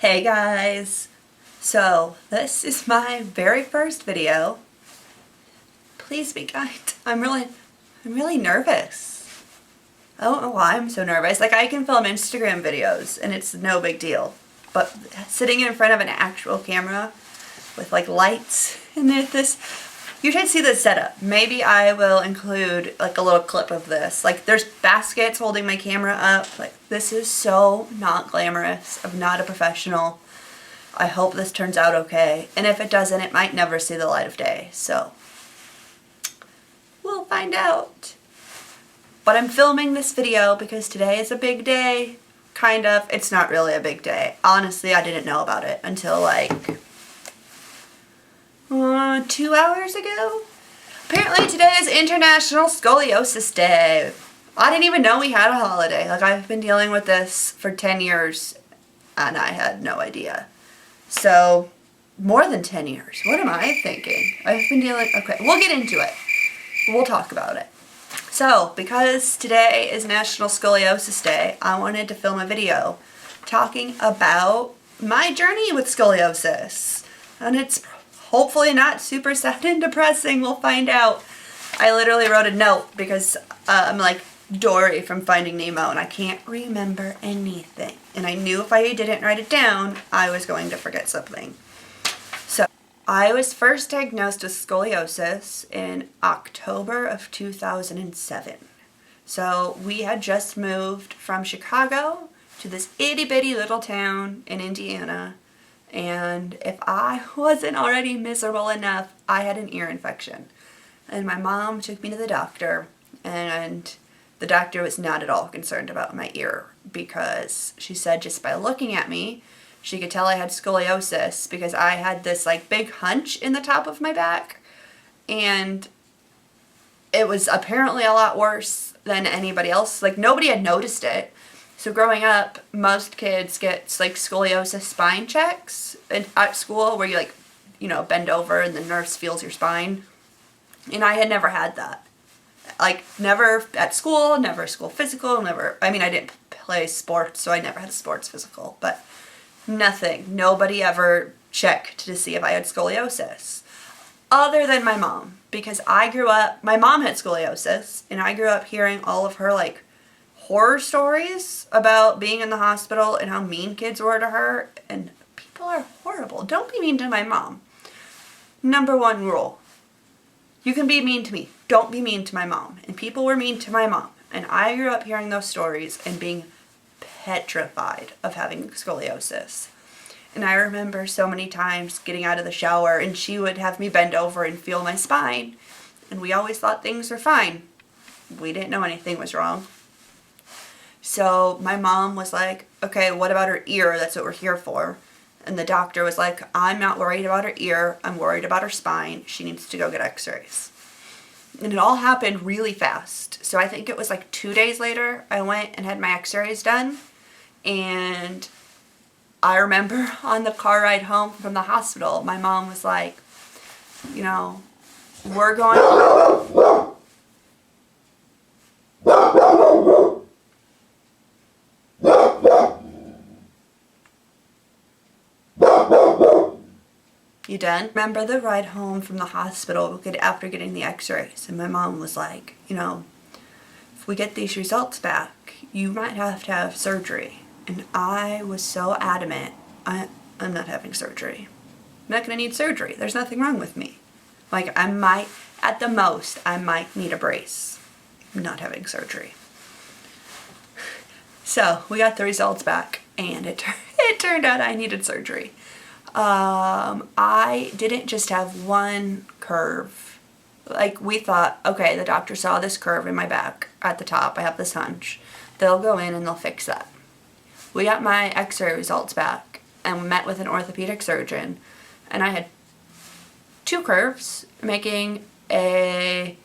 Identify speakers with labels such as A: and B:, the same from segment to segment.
A: Hey guys! So, this is my very first video. Please be kind. I'm really nervous. I don't know why I'm so nervous. Like, I can film Instagram videos and it's no big deal. But sitting in front of an actual camera with like lights and this, you should see this setup. Maybe I will include like a little clip of this. Like, there's baskets holding my camera up. Like, this is so not glamorous. I'm not a professional. I hope this turns out okay. And if it doesn't, it might never see the light of day. So, we'll find out. But I'm filming this video because today is a big day. Kind of. It's not really a big day. Honestly, I didn't know about it until like 2 hours ago. Apparently today is International Scoliosis Day. I didn't even know we had a holiday. Like, I've been dealing with this for 10 years and I had no idea. So, more than 10 years. What am I thinking? I've been dealing... Okay, we'll get into it. We'll talk about it. So, because today is National Scoliosis Day, I wanted to film a video talking about my journey with scoliosis. And it's hopefully not super sad and depressing. We'll find out. I literally wrote a note because I'm like Dory from Finding Nemo and I can't remember anything. And I knew if I didn't write it down, I was going to forget something. So, I was first diagnosed with scoliosis in October of 2007. So, we had just moved from Chicago to this itty bitty little town in Indiana. And if I wasn't already miserable enough, I had an ear infection. And my mom took me to the doctor, and the doctor was not at all concerned about my ear because she said just by looking at me, she could tell I had scoliosis because I had this like big hunch in the top of my back, and it was apparently a lot worse than anybody else. Like, nobody had noticed it. So growing up, most kids get like scoliosis spine checks at school where you like, you know, bend over and the nurse feels your spine. And I had never had that. Like, never at school, never school physical, never, I mean, I didn't play sports, so I never had a sports physical, but nothing. Nobody ever checked to see if I had scoliosis. Other than my mom, because I grew up, my mom had scoliosis, and I grew up hearing all of her like horror stories about being in the hospital and how mean kids were to her, and people are horrible. Don't be mean to my mom. Number one rule. You can be mean to me. Don't be mean to my mom. And people were mean to my mom. And I grew up hearing those stories and being petrified of having scoliosis. And I remember so many times getting out of the shower and she would have me bend over and feel my spine. And we always thought things were fine. We didn't know anything was wrong. So my mom was like, okay, what about her ear? That's what we're here for. And the doctor was like, I'm not worried about her ear. I'm worried about her spine. She needs to go get x-rays. And it all happened really fast. So I think it was like 2 days later, I went and had my x-rays done. And I remember on the car ride home from the hospital, my mom was like, you know, we're going... You done? Remember the ride home from the hospital after getting the x-rays, and my mom was like, you know, if we get these results back, you might have to have surgery. And I was so adamant, I'm not having surgery. I'm not going to need surgery. There's nothing wrong with me. Like, I might, at the most, I might need a brace. I'm not having surgery. So, we got the results back, and it turned out I needed surgery. I didn't just have one curve. Like, we thought, okay, the doctor saw this curve in my back at the top. I have this hunch. They'll go in and they'll fix that. We got my x-ray results back and met with an orthopedic surgeon, and I had two curves making it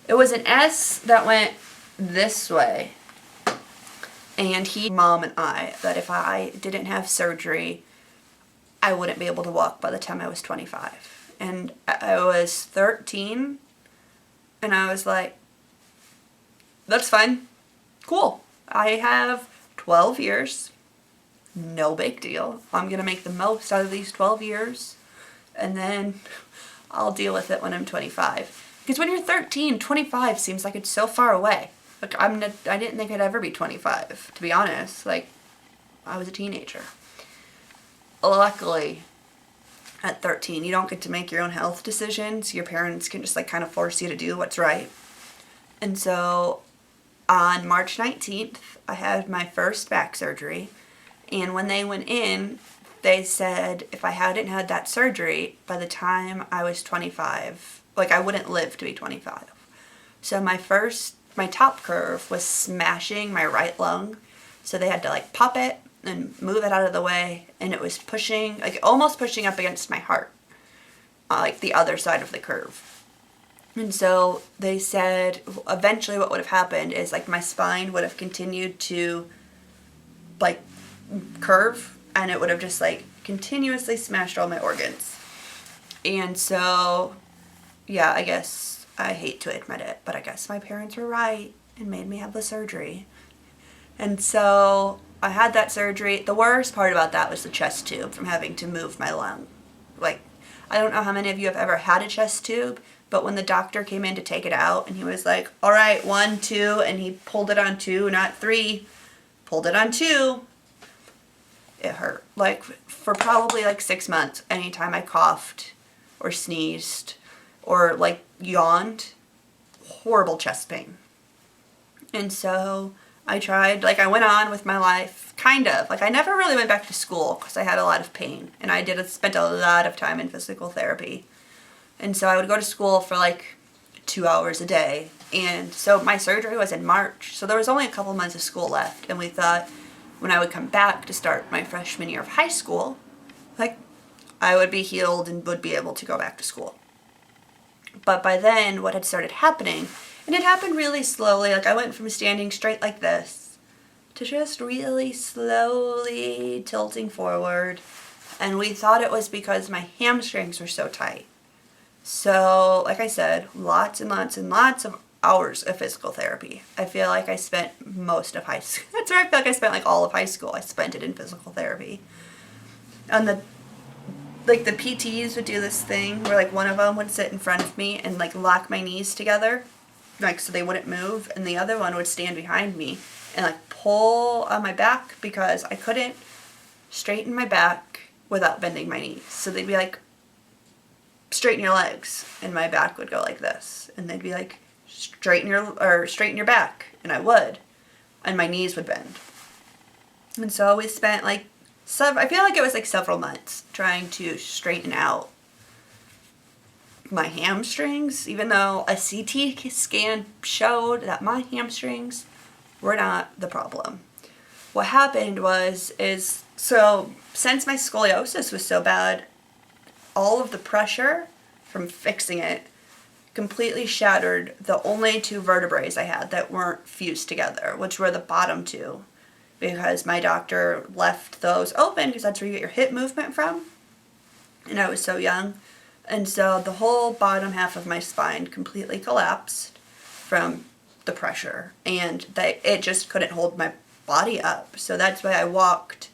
A: was an S that went this way. And Mom and I, that if I didn't have surgery, I wouldn't be able to walk by the time I was 25. And I was 13, and I was like, that's fine. Cool. I have 12 years no big deal. I'm going to make the most out of these 12 years, and then I'll deal with it when I'm 25. Because when you're 13, 25 seems like it's so far away. Like, I didn't think I'd ever be 25, to be honest. Like, I was a teenager. Luckily, at 13, you don't get to make your own health decisions. Your parents can just, like, kind of force you to do what's right. And so, on March 19th, I had my first back surgery. And when they went in, they said if I hadn't had that surgery by the time I was 25, like, I wouldn't live to be 25. So my top curve was smashing my right lung. So they had to, like, pop it and move it out of the way. And it was pushing, like, almost pushing up against my heart, like the other side of the curve. And so they said eventually what would have happened is, like, my spine would have continued to, like, curve, and it would have just, like, continuously smashed all my organs. And so, yeah, I guess I hate to admit it, but I guess my parents were right and made me have the surgery. And so I had that surgery. The worst part about that was the chest tube, from having to move my lung. Like, I don't know how many of you have ever had a chest tube, but when the doctor came in to take it out, and he was like, all right, 1, 2, and he pulled it on 2, not 3, pulled it on 2, it hurt. Like, for probably, like, 6 months, anytime I coughed or sneezed or, like, yawned, horrible chest pain. And so I tried, like, I went on with my life, kind of. Like, I never really went back to school because I had a lot of pain, and I spent a lot of time in physical therapy. And so I would go to school for, like, 2 hours a day. And so my surgery was in March, so there was only a couple months of school left, and we thought when I would come back to start my freshman year of high school, like, I would be healed and would be able to go back to school. But by then, what had started happening, and it happened really slowly, like, I went from standing straight like this to just really slowly tilting forward, and we thought it was because my hamstrings were so tight. So, like I said, lots and lots and lots of hours of physical therapy. I feel like I spent most of high school. That's where I feel like I spent, like, all of high school. I spent it in physical therapy. And the PTs would do this thing where, like, one of them would sit in front of me and, like, lock my knees together, like, so they wouldn't move, and the other one would stand behind me and, like, pull on my back because I couldn't straighten my back without bending my knees. So they'd be like, straighten your legs, and my back would go like this, and they'd be like, straighten your back, and I would, and my knees would bend. And so we spent, like, I feel like it was, like, several months trying to straighten out my hamstrings, even though a CT scan showed that my hamstrings were not the problem. What happened so since my scoliosis was so bad, all of the pressure from fixing it completely shattered the only 2 vertebrae I had that weren't fused together, which were the bottom 2, because my doctor left those open because that's where you get your hip movement from, and I was so young. And so the whole bottom half of my spine completely collapsed from the pressure, and it just couldn't hold my body up. So that's why I walked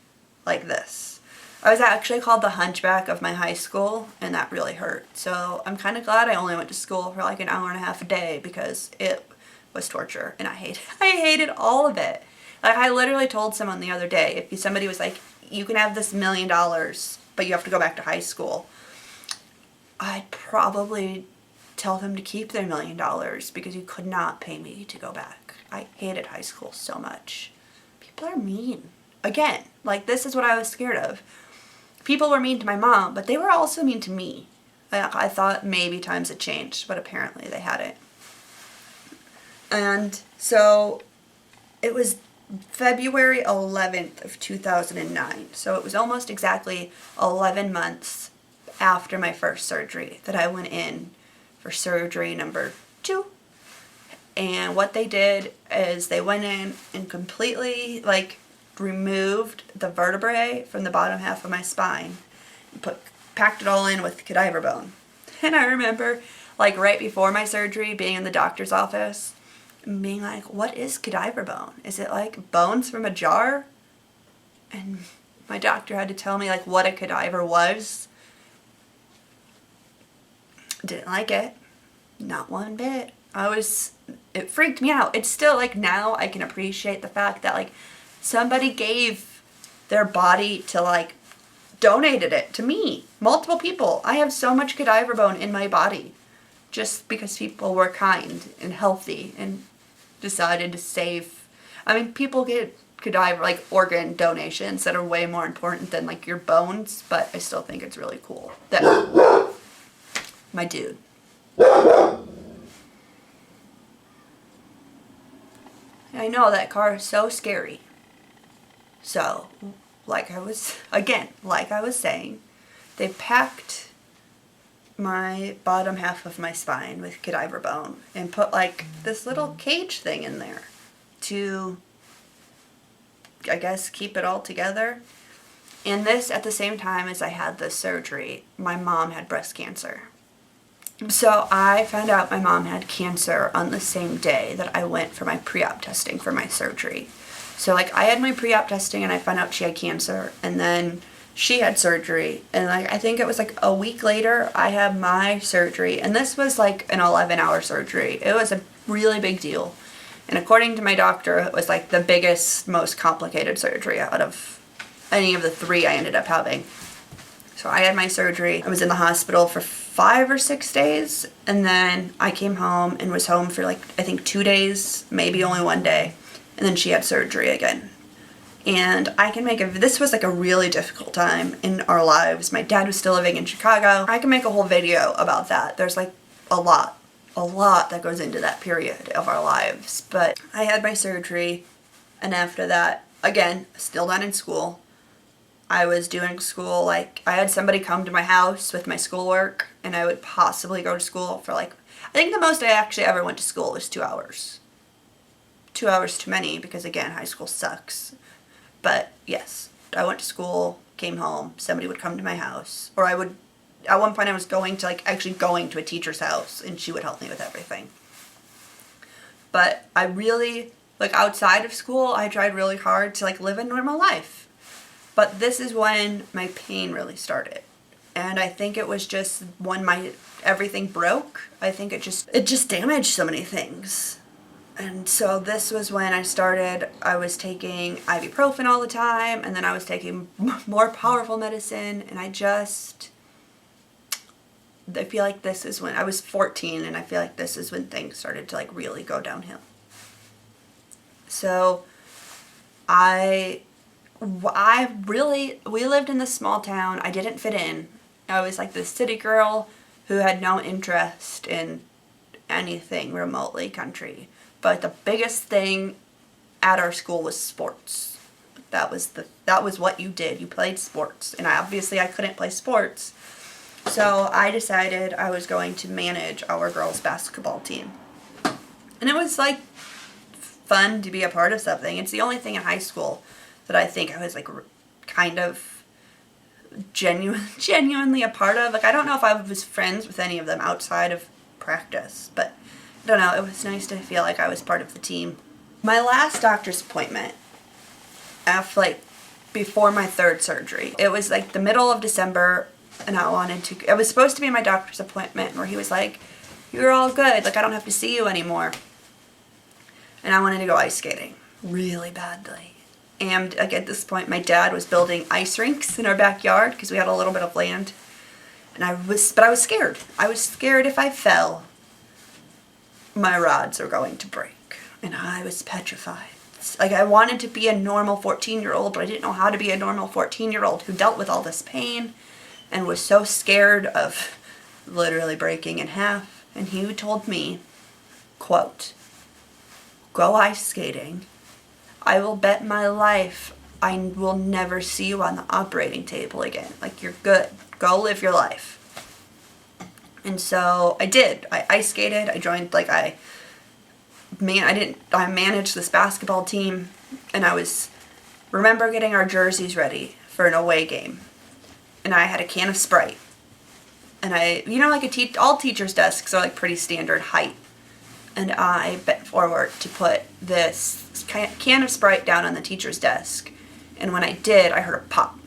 A: like this. I was actually called the hunchback of my high school, and that really hurt. So I'm kind of glad I only went to school for, like, an hour and a half a day, because it was torture, and I hated all of it. Like, I literally told someone the other day, if somebody was like, you can have this $1 million, but you have to go back to high school, I'd probably tell them to keep their $1 million, because you could not pay me to go back. I hated high school so much. People are mean. Again, like, this is what I was scared of. People were mean to my mom, but they were also mean to me. I thought maybe times had changed, but apparently they hadn't. And so it was February 11th of 2009. So it was almost exactly 11 months after my first surgery that I went in for surgery number 2. And what they did is they went in and completely, like, removed the vertebrae from the bottom half of my spine and packed it all in with cadaver bone. And I remember, like, right before my surgery, being in the doctor's office and being like, what is cadaver bone? Is it, like, bones from a jar? And My doctor had to tell me like what a cadaver was. Didn't like it. Not one bit. It freaked me out. It's still like now I can appreciate the fact that like somebody gave their body to like donated it to me. Multiple people. I have so much cadaver bone in my body just because people were kind and healthy and decided to save. I mean, people get cadaver, like organ donations that are way more important than like your bones, but I still think it's really cool that my dude. I know that car is so scary. So, like I was saying, they packed my bottom half of my spine with cadaver bone and put like this little cage thing in there to, I guess, keep it all together. And this, at the same time as I had this surgery, my mom had breast cancer. So I found out my mom had cancer on the same day that I went for my pre-op testing for my surgery. So like I had my pre-op testing and I found out she had cancer, and then she had surgery, and like I think it was like a week later I had my surgery, and this was like an 11-hour surgery. It was a really big deal. And according to my doctor, it was like the biggest, most complicated surgery out of any of the 3 I ended up having. So I had my surgery. I was in the hospital for 5 or 6 days, and then I came home and was home for like I think 2 days, maybe only 1 day, and then she had surgery again. And this was like a really difficult time in our lives. My dad was still living in Chicago. I can make a whole video about that. There's like a lot that goes into that period of our lives. But I had my surgery, and after that, again, still not in school. I was doing school, like, I had somebody come to my house with my schoolwork, and I would possibly go to school for like, I think the most I actually ever went to school was 2 hours. 2 hours too many, because again, high school sucks. But yes, I went to school, came home, somebody would come to my house, or at one point I was actually going to a teacher's house, and she would help me with everything. But I really, like, outside of school, I tried really hard to like live a normal life. But this is when my pain really started. And I think it was just when everything broke. I think it just damaged so many things. And so this was when I was taking ibuprofen all the time, and then I was taking more powerful medicine, and I feel like this is when I was 14, and I feel like this is when things started to like really go downhill. So we lived in this small town. I didn't fit in. I was like this city girl who had no interest in anything remotely country. But the biggest thing at our school was sports. That was what you did. You played sports. And I couldn't play sports. So I decided I was going to manage our girls' basketball team. And it was like fun to be a part of something. It's the only thing in high school that I think I was like kind of genuinely a part of. Like, I don't know if I was friends with any of them outside of practice, but I don't know, it was nice to feel like I was part of the team. My last doctor's appointment, before my 3rd surgery, it was like the middle of December, and it was supposed to be my doctor's appointment where he was like, "You're all good, like I don't have to see you anymore." And I wanted to go ice skating really badly. And like at this point, my dad was building ice rinks in our backyard because we had a little bit of land. But I was scared. I was scared if I fell, my rods were going to break. And I was petrified. Like, I wanted to be a normal 14-year-old, but I didn't know how to be a normal 14-year-old who dealt with all this pain and was so scared of literally breaking in half. And he told me, quote, "Go ice skating. I will bet my life I will never see you on the operating table again. Like, you're good. Go live your life." And so I did. I ice skated. I joined, I managed this basketball team, and remember getting our jerseys ready for an away game. And I had a can of Sprite. And all teachers' desks are like pretty standard height. And I bent forward to put this can of Sprite down on the teacher's desk. And when I did, I heard a pop.